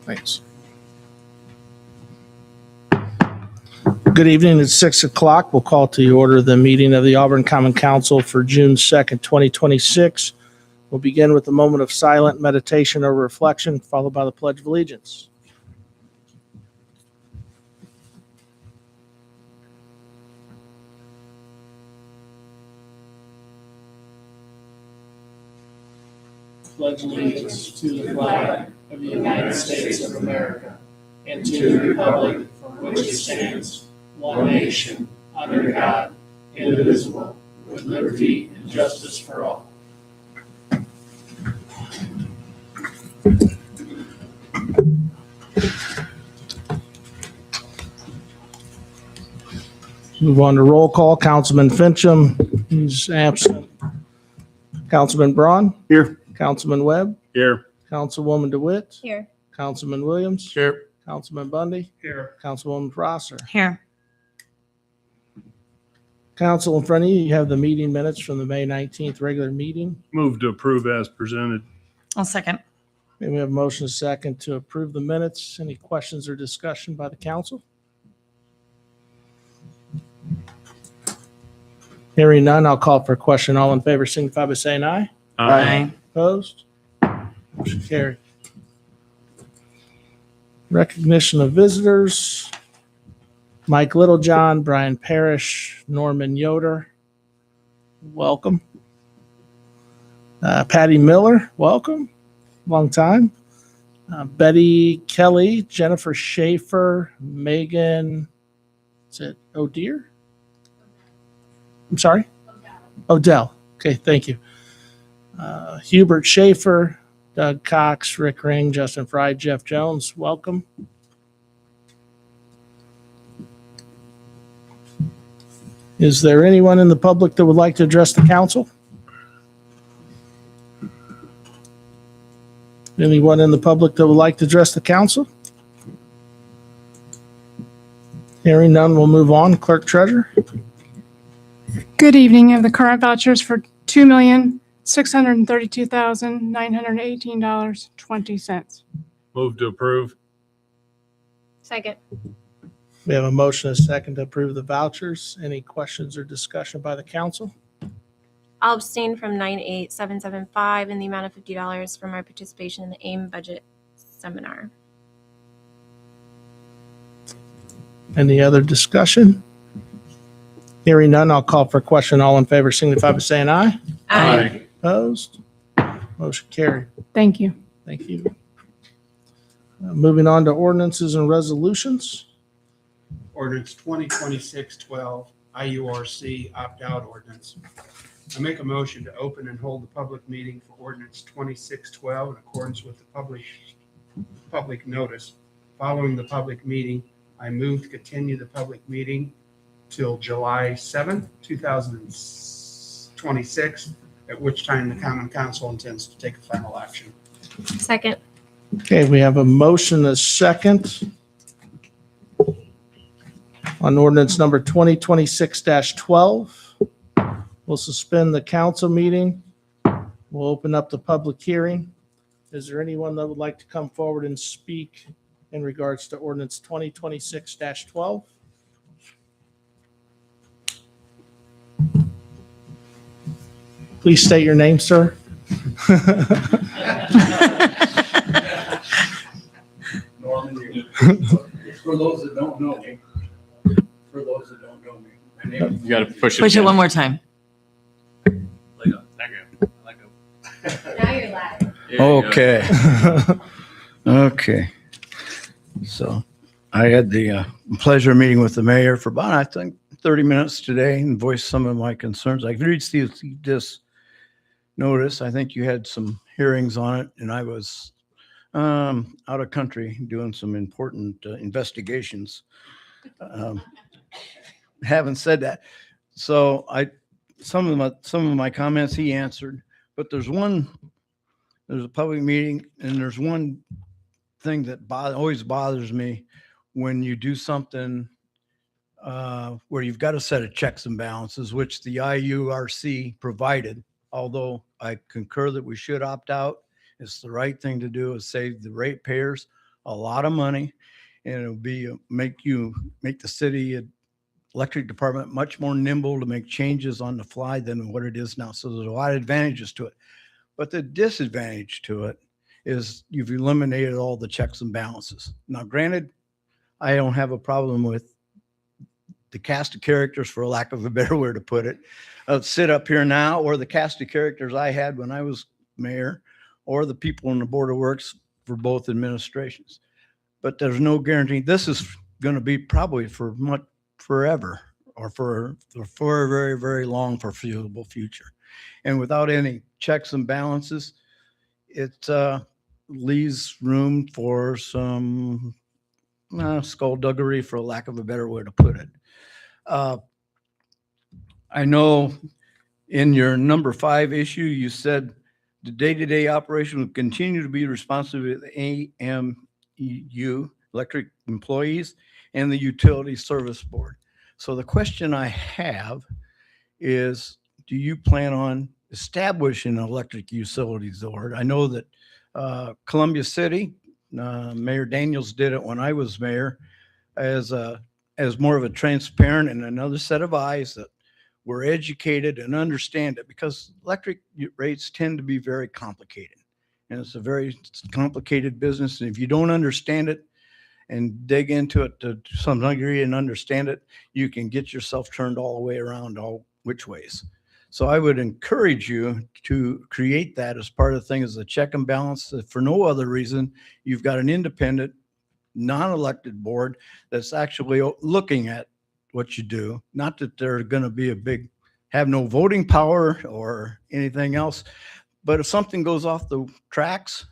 Thanks. Good evening. It's 6 o'clock. We'll call to the order the meeting of the Auburn Common Council for June 2nd, 2026. We'll begin with a moment of silent meditation or reflection, followed by the Pledge of Allegiance. Pledge allegiance to the flag of the United States of America and to the republic for which it stands, one nation, under God, indivisible, with liberty and justice for all. Move on to roll call. Councilman Fincham, he's absent. Councilman Braun? Here. Councilman Webb? Here. Councilwoman DeWitt? Here. Councilman Williams? Here. Councilman Bundy? Here. Councilwoman Prosser? Here. Council, in front of you, you have the meeting minutes from the May 19th regular meeting. Move to approve as presented. I'll second. May we have a motion and a second to approve the minutes? Any questions or discussion by the council? Hearing none, I'll call for a question. All in favor signify by saying aye. Aye. Opposed? Motion carried. Recognition of visitors. Mike Littlejohn, Brian Parrish, Norman Yoder. Welcome. Patty Miller, welcome. Long time. Betty Kelly, Jennifer Schaefer, Megan, is it O'Deer? I'm sorry? Odell. Okay, thank you. Hubert Schaefer, Doug Cox, Rick Ring, Justin Fry, Jeff Jones, welcome. Is there anyone in the public that would like to address the council? Anyone in the public that would like to address the council? Hearing none, we'll move on. Clerk Treasurer. Good evening. I have the current vouchers for $2,632,918.20. Move to approve. Second. We have a motion and a second to approve the vouchers. Any questions or discussion by the council? I'll abstain from 98775 in the amount of $50 from our participation in the AIM budget seminar. Any other discussion? Hearing none, I'll call for a question. All in favor signify by saying aye. Aye. Opposed? Motion carried. Thank you. Thank you. Moving on to ordinances and resolutions. Ordinance 2026-12, IURC opt-out ordinance. I make a motion to open and hold the public meeting for ordinance 2612 in accordance with the public notice. Following the public meeting, I move to continue the public meeting till July 7th, 2026, at which time the Common Council intends to take a final action. Second. Okay, we have a motion, a second on ordinance number 2026-12. We'll suspend the council meeting. We'll open up the public hearing. Is there anyone that would like to come forward and speak in regards to ordinance 2026-12? Please state your name, sir. Norman, for those that don't know me, my name You got to push it. Push it one more time. Now you're live. Okay. Okay. So I had the pleasure of meeting with the mayor for about, I think, 30 minutes today and voiced some of my concerns. I received this notice. I think you had some hearings on it, and I was out of country doing some important investigations. Haven't said that. So some of my comments he answered, but there's a public meeting, and there's one thing that always bothers me when you do something where you've got a set of checks and balances, which the IURC provided, although I concur that we should opt out It's the right thing to do. It save the ratepayers a lot of money, and it'll be make the city electric department much more nimble to make changes on the fly than what it is now. So there's a lot of advantages to it. But the disadvantage to it is you've eliminated all the checks and balances. Now, granted, I don't have a problem with the cast of characters, for lack of a better word to put it, sit up here now, or the cast of characters I had when I was mayor, or the people in the Board of Works for both administrations. But there's no guarantee. This is going to be probably for forever, or for a very, very long foreseeable future. And without any checks and balances, it leaves room for some skullduggery, for lack of a better way to put it. I know in your number 5 issue, you said the day-to-day operation will continue to be the responsibility of the AMU, electric employees, and the Utility Service Board. So the question I have is, do you plan on establishing an electric utilities board? I know that Columbia City, Mayor Daniels did it when I was mayor, as more of a transparent and another set of eyes that were educated and understand it, because electric rates tend to be very complicated, and it's a very complicated business. And if you don't understand it and dig into it to some degree and understand it, you can get yourself turned all the way around all which ways. So I would encourage you to create that as part of the thing, as a check and balance. If for no other reason, you've got an independent, non-elected board that's actually looking at what you do. Not that they're going to be have no voting power or anything else, but if something goes off the tracks,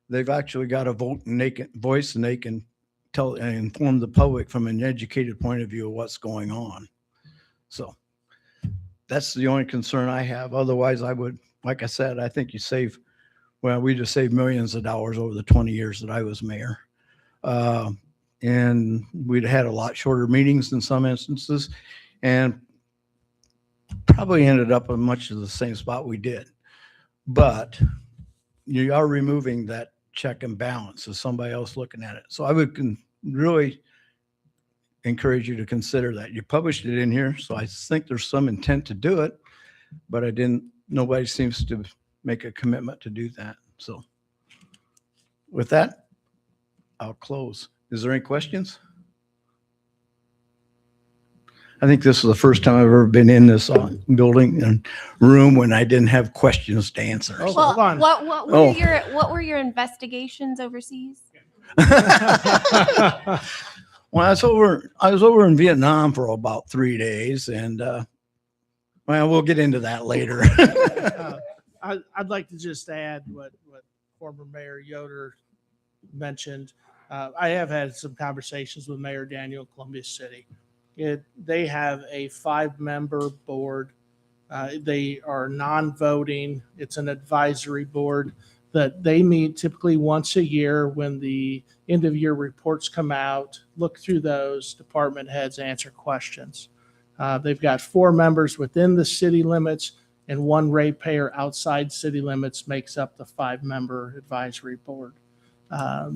they've actually got a vote and voice, and they can tell and inform the public from an educated point of view of what's going on. So that's the only concern I have. Otherwise, I would, like I said, I think we just saved millions of dollars over the 20 years that I was mayor. And we'd had a lot shorter meetings in some instances, and probably ended up in much of the same spot we did. But you are removing that check and balance as somebody else looking at it. So I would really encourage you to consider that. You published it in here, so I think there's some intent to do it, but nobody seems to make a commitment to do that. So with that, I'll close. Is there any questions? I think this is the first time I've ever been in this building and room when I didn't have questions to answer. Oh, So- hold on. What were your investigations overseas? Well, I was over in Vietnam for about 3 days, and well, we'll get into that later. I'd like to just add what former Mayor Yoder mentioned. I have had some conversations with Mayor Daniel of Columbia City. They have a 5-member board. They are non-voting. It's an advisory board that they meet typically once a year when the end of year reports come out, look through those, department heads answer questions. They've got 4 members within the city limits, and 1 ratepayer outside city limits makes up the 5-member advisory board.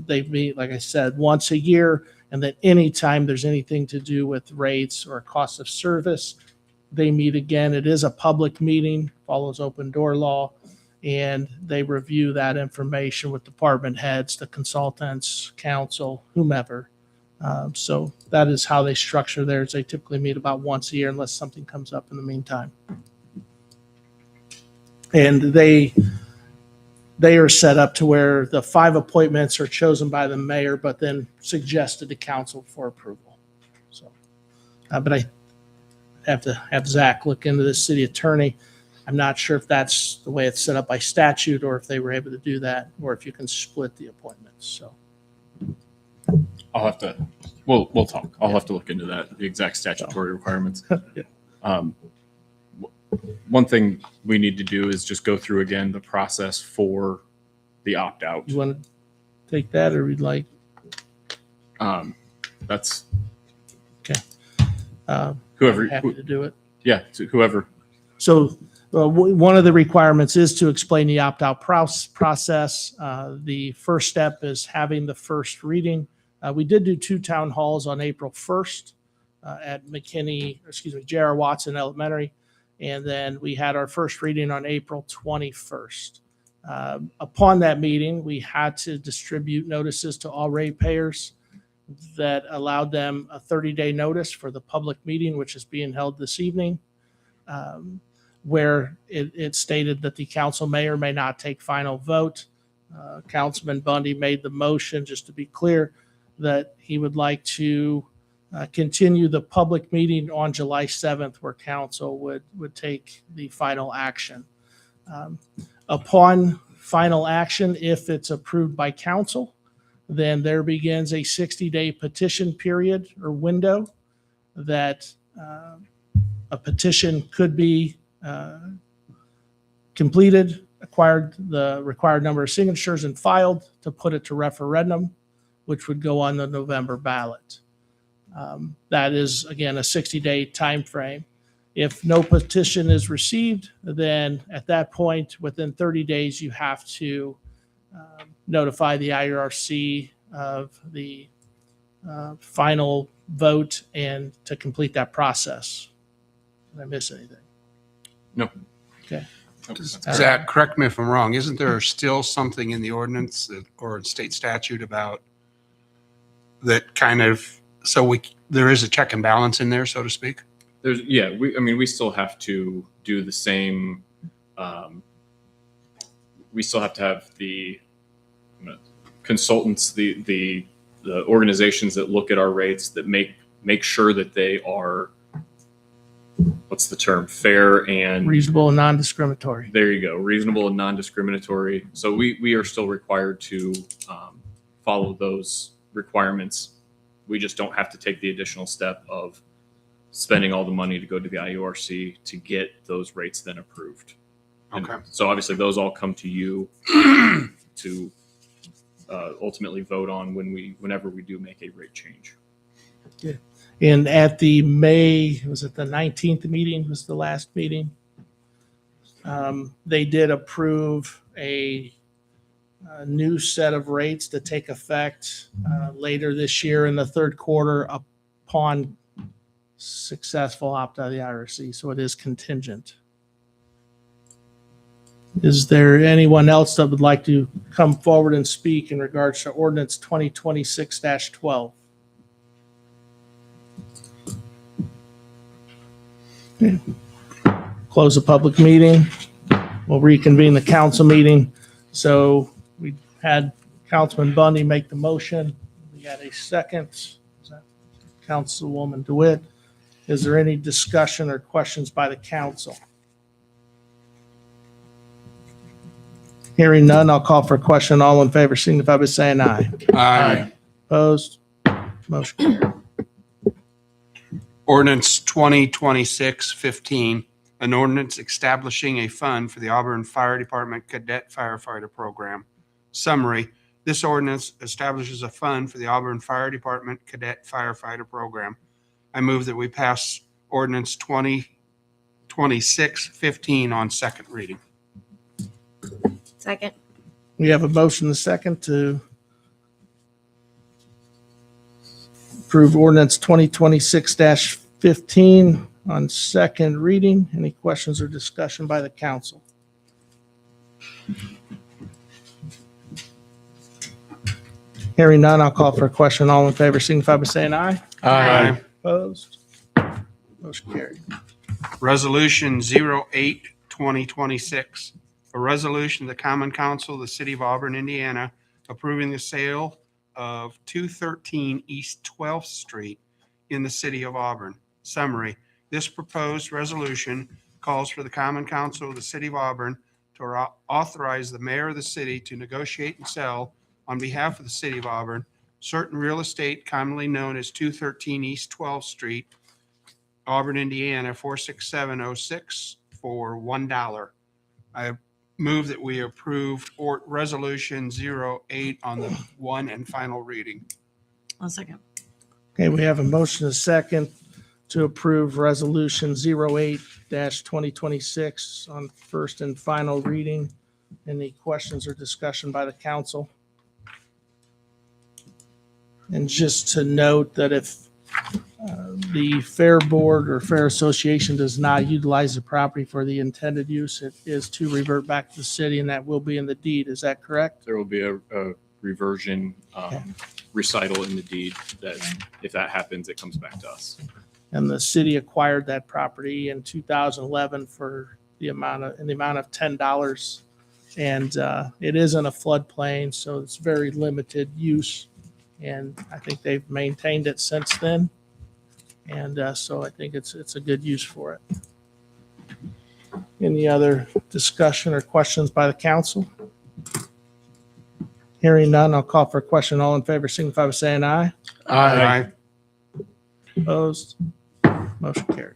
They meet, like I said, once a year, and then anytime there's anything to do with rates or cost of service, they meet again. It is a public meeting, follows open door law, and they review that information with department heads, the consultants, council, whomever. So that is how they structure theirs. They typically meet about once a year unless something comes up in the meantime. And they are set up to where the 5 appointments are chosen by the mayor, but then suggested to council for approval. So, but I have to have Zach look into the city attorney. I'm not sure if that's the way it's set up by statute, or if they were able to do that, or if you can split the appointments. So I'll have to, we'll talk. I'll have to look into that, the exact statutory requirements. Yeah. One thing we need to do is just go through again the process for the opt-out. you want to take that, or we'd like, That's whoever whoever, happy to do it. yeah, so whoever. So One of the requirements is to explain the opt-out process. The first step is having the first reading. We did do 2 town halls on April 1st at J.R. Watson Elementary, and then we had our first reading on April 21st. Upon that meeting, we had to distribute notices to all ratepayers that allowed them a 30-day notice for the public meeting, which is being held this evening, where it stated that the council may or may not take final vote. Councilman Bundy made the motion, just to be clear, that he would like to continue the public meeting on July 7th, where council would take the final action. Upon final action, if it's approved by council, then there begins a 60-day petition period or window that a petition could be completed, acquired the required number of signatures, and filed to put it to referendum, which would go on the November ballot. That is, again, a 60-day time frame. If no petition is received, then at that point, within 30 days, you have to notify the IRC of the final vote and to complete that process. Did I miss anything? No. Okay. Zach, correct me if I'm wrong. Isn't there still something in the ordinance or state statute about that kind of, there is a check and balance in there, so to speak? We still have to do the same. We still have to have the consultants, the organizations that look at our rates, that make sure that they are, what's the term, fair and Reasonable and non-discriminatory. there you go, reasonable and non-discriminatory. So we are still required to follow those requirements. We just don't have to take the additional step of spending all the money to go to the IURC to get those rates then approved. And Okay. so obviously those all come to you to ultimately vote on whenever we do make a rate change. And at the was it the 19th meeting was the last meeting? They did approve a new set of rates to take effect later this year in the third quarter upon successful opt-out of the IRC. So it is contingent. Is there anyone else that would like to come forward and speak in regards to ordinance 2026-12? Okay. Close the public meeting. We'll reconvene the council meeting. So we had Councilman Bundy make the motion. We had a second. Is that Councilwoman DeWitt? Is there any discussion or questions by the council? Hearing none, I'll call for a question. All in favor signify by saying aye. Aye. Opposed? Motion carried. Ordinance 2026-15, an ordinance establishing a fund for the Auburn Fire Department Cadet Firefighter Program. Summary, this ordinance establishes a fund for the Auburn Fire Department Cadet Firefighter Program. I move that we pass ordinance 2026-15 on second reading. Second. We have a motion and a second to approve ordinance 2026-15 on second reading. Any questions or discussion by the council? Hearing none, I'll call for a question. All in favor signify by saying aye. Aye. Opposed? Motion carried. Resolution 08-2026, a resolution of the Common Council of the City of Auburn, Indiana, approving the sale of 213 East 12th Street in the City of Auburn. Summary, this proposed resolution calls for the Common Council of the City of Auburn to authorize the mayor of the city to negotiate and sell on behalf of the City of Auburn certain real estate commonly known as 213 East 12th Street, Auburn, Indiana, 46706 for $1. I move that we approve resolution 08 on the one and final reading. One second. Okay, we have a motion and a second to approve Resolution 08-2026 on first and final reading. Any questions or discussion by the council? And just to note that if the Fair Board or Fair Association does not utilize the property for the intended use, it is to revert back to the city, and that will be in the deed. Is that correct? There will be a reversion recital in the deed that if that happens, it comes back to us. And the city acquired that property in 2011 for the amount of $10. And it is in a floodplain, so it's very limited use. And I think they've maintained it since then. And so I think it's a good use for it. Any other discussion or questions by the council? Hearing none, I'll call for a question. All in favor, signify by saying aye. Aye. Opposed? Motion carried.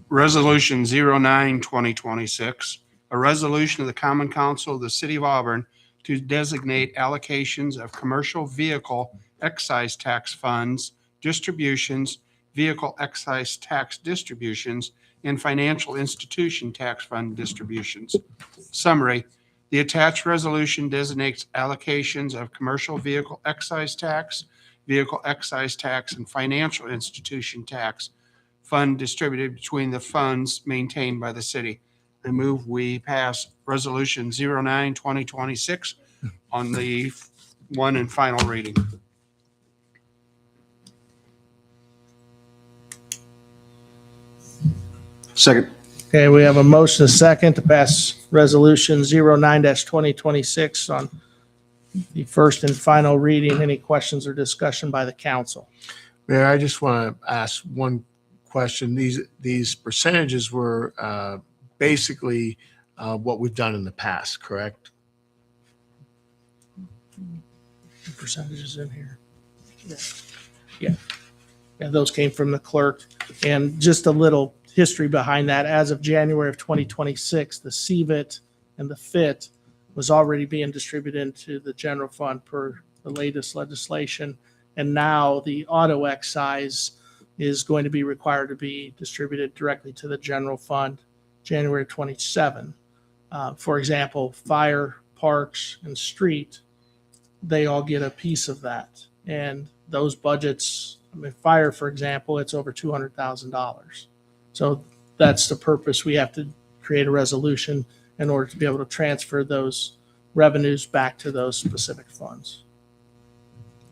Resolution 09-2026, a resolution of the Common Council of the City of Auburn to designate allocations of commercial vehicle excise tax funds, distributions, vehicle excise tax distributions, and financial institution tax fund distributions. Summary: the attached resolution designates allocations of commercial vehicle excise tax, and financial institution tax fund distributed between the funds maintained by the city. I move we pass Resolution 09-2026 on the one and final reading. Second. Okay, we have a motion, a second, to pass Resolution 09-2026 on the first and final reading. Any questions or discussion by the council? Mayor, I just want to ask one question. These percentages were basically what we've done in the past, correct? The percentages in here. Yeah, those came from the clerk. And just a little history behind that. As of January of 2026, the CVIT and the FIT was already being distributed into the general fund per the latest legislation. And now the auto excise is going to be required to be distributed directly to the general fund January 27. For example, fire, parks, and street, they all get a piece of that. And those budgets, I mean, fire, for example, it's over $200,000. So that's the purpose. We have to create a resolution in order to be able to transfer those revenues back to those specific funds.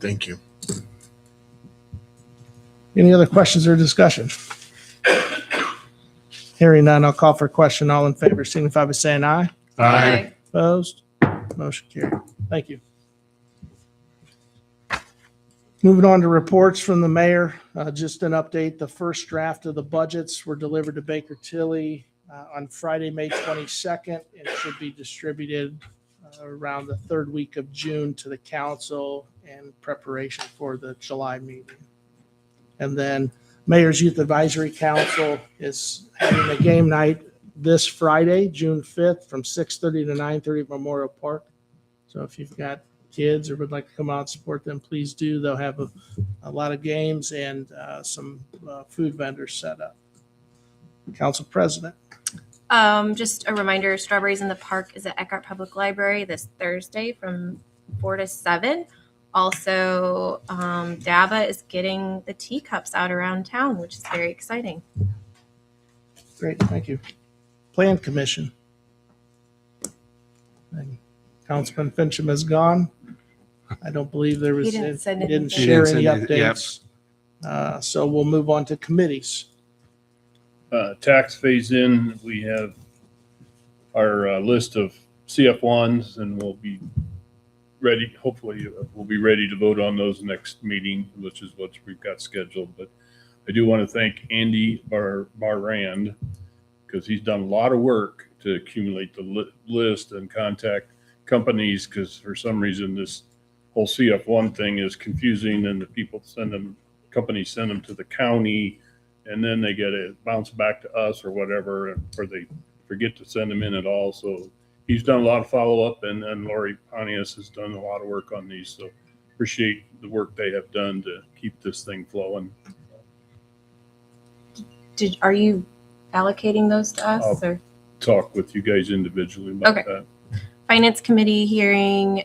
Thank you. Any other questions or discussion? Hearing none, I'll call for a question. All in favor, signify by saying aye. Aye. Opposed? Motion carried. Thank you. Moving on to reports from the mayor. Just an update. The first draft of the budgets were delivered to Baker Tilly on Friday, May 22nd. It should be distributed around the third week of June to the council in preparation for the July meeting. And then Mayor's Youth Advisory Council is having a game night this Friday, June 5th, from 6:30 to 9:30 at Memorial Park. So if you've got kids or would like to come out and support them, please do. They'll have a lot of games and some food vendors set up. Council President. Just a reminder, Strawberries in the Park is at Eckhart Public Library this Thursday from 4 to 7. Also, DABA is getting the teacups out around town, which is very exciting. Great, thank you. Plan Commission. And Councilman Fincham is gone. I don't believe there was, He didn't send he didn't anything. share He any didn't send it, updates. So we'll move on to committees. Tax phase in, we have our list of CF1s and we'll be ready, hopefully we'll be ready to vote on those next meeting, which is what we've got scheduled. But I do want to thank Andy Barrand because he's done a lot of work to accumulate the list and contact companies, because for some reason this whole CF1 thing is confusing and the people companies send them to the county and then they get it bounced back to us or whatever, or they forget to send them in at all. So he's done a lot of follow-up, and Lori Pontius has done a lot of work on these. So appreciate the work they have done to keep this thing flowing. are you allocating those to us or? Talk with you guys individually about Okay. that. Finance Committee hearing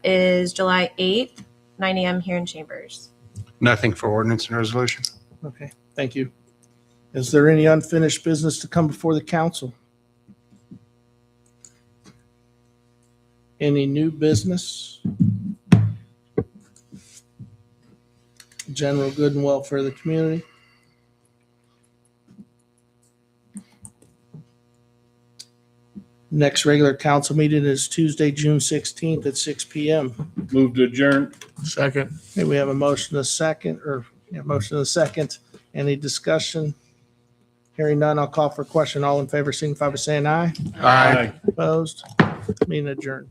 is July 8th, 9 a.m. here in Chambers. Nothing for ordinance and resolution. Okay, thank you. Is there any unfinished business to come before the council? Any new business? General good and welfare of the community? Next regular council meeting is Tuesday, June 16th at 6 p.m. Move to adjourn. Second. Okay, we have a motion, a second, motion, a second. Any discussion? Hearing none, I'll call for a question. All in favor, signify by saying aye. Aye. Opposed? Meeting adjourned.